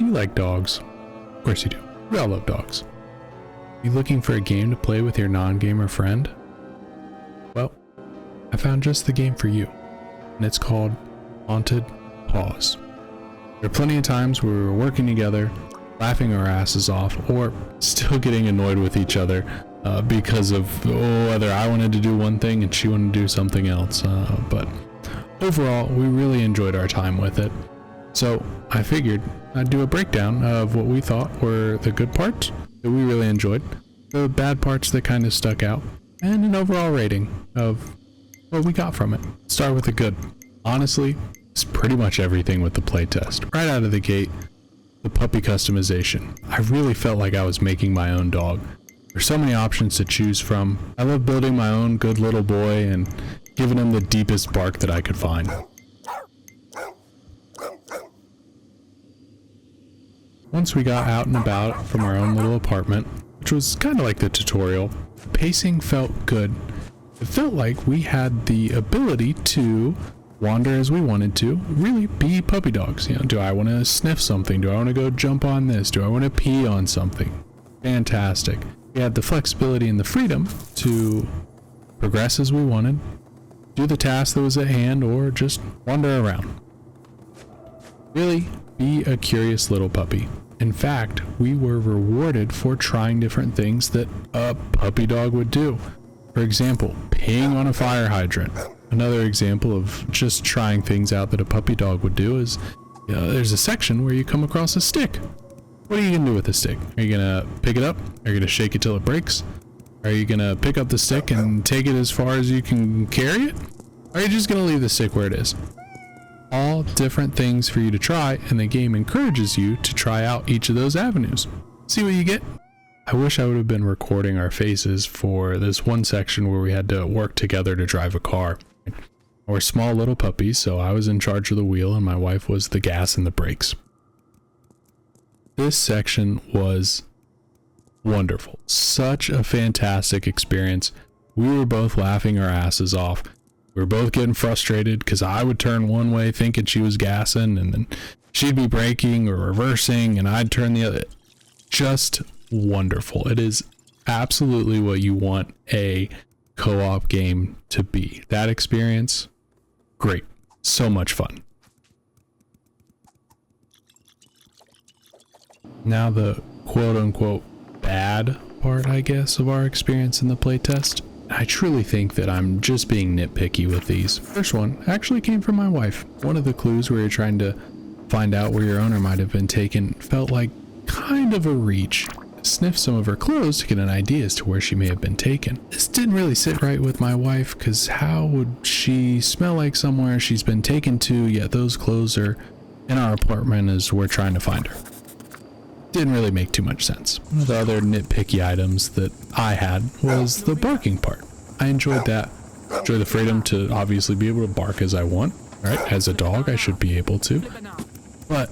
Do you like dogs? Of course you do. We all love dogs. You looking for a game to play with your non-gamer friend? Well, I found just the game for you, and it's called Haunted Paws. There are plenty of times where we were working together, laughing our asses off, or still getting annoyed with each other because of whether I wanted to do one thing and she wanted to do something else. But overall, we really enjoyed our time with it. So I figured I'd do a breakdown of what we thought were the good parts that we really enjoyed, the bad parts that kind of stuck out, and an overall rating of what we got from it. Start with the good. Honestly, it's pretty much everything with the playtest. Right out of the gate, the puppy customization. I really felt like I was making my own dog. There's so many options to choose from. I love building my own good little boy and giving him the deepest bark that I could find. Once we got out and about from our own little apartment, which was kind of like the tutorial, pacing felt good. It felt like we had the ability to wander as we wanted to, really be puppy dogs. You know, do I want to sniff something? Do I want to go jump on this? Do I want to pee on something? Fantastic. We had the flexibility and the freedom to progress as we wanted, do the task that was at hand, or just wander around. Really be a curious little puppy. In fact, we were rewarded for trying different things that a puppy dog would do. For example, peeing on a fire hydrant. Another example of just trying things out that a puppy dog would do is, there's a section where you come across a stick. What are you gonna do with the stick? Are you gonna pick it up? Are you gonna shake it till it breaks? Are you gonna pick up the stick and take it as far as you can carry it? Or are you just gonna leave the stick where it is? All different things for you to try, and the game encourages you to try out each of those avenues. See what you get? I wish I would have been recording our faces for this one section where we had to work together to drive a car. We're small little puppies, so I was in charge of the wheel and my wife was the gas and the brakes. This section was wonderful. Such a fantastic experience. We were both laughing our asses off. We were both getting frustrated because I would turn one way thinking she was gassing, and then she'd be braking or reversing, and I'd turn the other. Just wonderful. It is absolutely what you want a co-op game to be. That experience, great. So much fun. Now the quote-unquote bad part, I guess, of our experience in the playtest. I truly think that I'm just being nitpicky with these. First one actually came from my wife. One of the clues where you're trying to find out where your owner might have been taken felt like kind of a reach. Sniff some of her clothes to get an idea as to where she may have been taken. This didn't really sit right with my wife, because how would she smell like somewhere she's been taken to, yet those clothes are in our apartment as we're trying to find her? Didn't really make too much sense. One of the other nitpicky items that I had was the barking part. I enjoyed that. Enjoyed the freedom to obviously be able to bark as I want, right? As a dog, I should be able to. But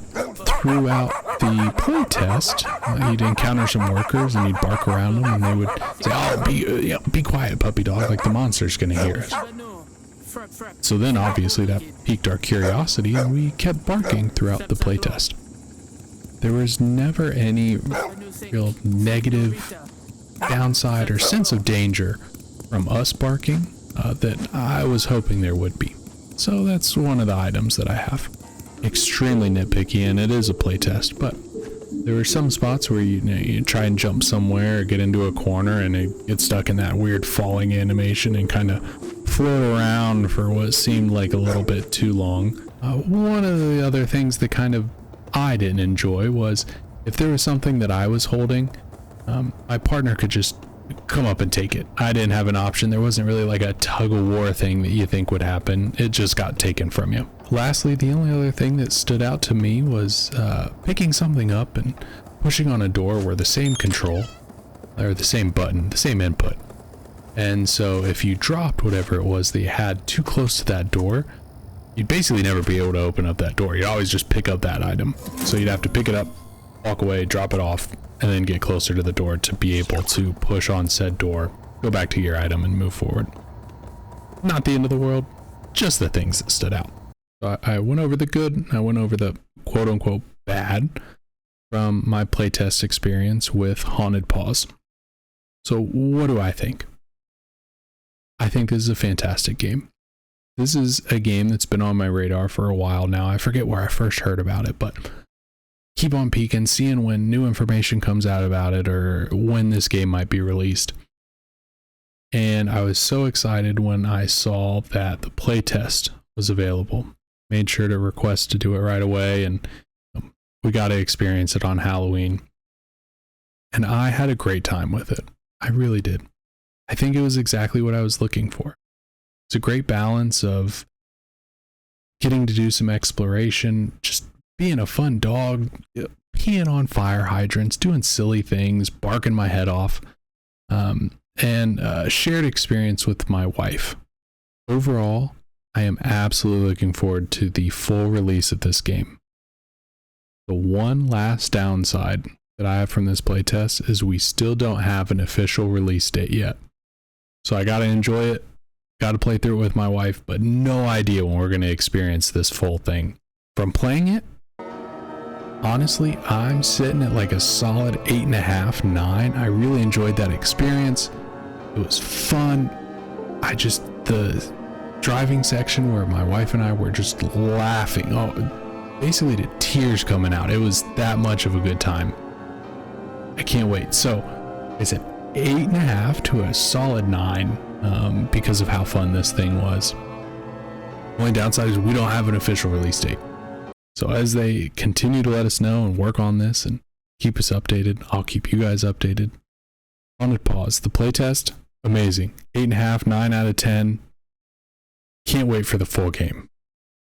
throughout the playtest, you'd encounter some workers and you'd bark around them and they would say, "Oh, be quiet, puppy dog, like the monster's gonna hear us." So then obviously that piqued our curiosity and we kept barking throughout the playtest. There was never any real negative downside or sense of danger from us barking that I was hoping there would be. So that's one of the items that I have. Extremely nitpicky, and it is a playtest, but there were some spots where you try and jump somewhere or get into a corner and it gets stuck in that weird falling animation and kind of float around for what seemed like a little bit too long. One of the other things that kind of I didn't enjoy was if there was something that I was holding, my partner could just come up and take it. I didn't have an option. There wasn't really like a tug of war thing that you think would happen. It just got taken from you. Lastly, the only other thing that stood out to me was picking something up and pushing on a door where the same control, or the same button, the same input. And so if you dropped whatever it was that you had too close to that door, you'd basically never be able to open up that door. You'd always just pick up that item. So you'd have to pick it up, walk away, drop it off, and then get closer to the door to be able to push on said door, go back to your item and move forward. Not the end of the world, just the things that stood out. So I went over the good, I went over the quote unquote bad. from my playtest experience with Haunted Paws. So what do I think? I think this is a fantastic game. This is a game that's been on my radar for a while now. I forget where I first heard about it, but keep on peeking, seeing when new information comes out about it or when this game might be released. And I was so excited when I saw that the playtest was available. Made sure to request to do it right away, and we got to experience it on Halloween. And I had a great time with it. I really did. I think it was exactly what I was looking for. It's a great balance of getting to do some exploration, just being a fun dog, peeing on fire hydrants, doing silly things, barking my head off, and a shared experience with my wife. Overall, I am absolutely looking forward to the full release of this game. The one last downside that I have from this playtest is we still don't have an official release date yet. So I gotta enjoy it, gotta play through it with my wife, but no idea when we're gonna experience this full thing. From playing it, honestly, I'm sitting at like a solid 8.5, 9. I really enjoyed that experience. It was fun. The driving section where my wife and I were just laughing, basically to tears coming out. It was that much of a good time. I can't wait. So it's an 8.5 to a solid 9 because of how fun this thing was. Only downside is we don't have an official release date. So as they continue to let us know and work on this and keep us updated, I'll keep you guys updated. Haunted Paws, the playtest, amazing. 8.5, 9 out of 10. Can't wait for the full game.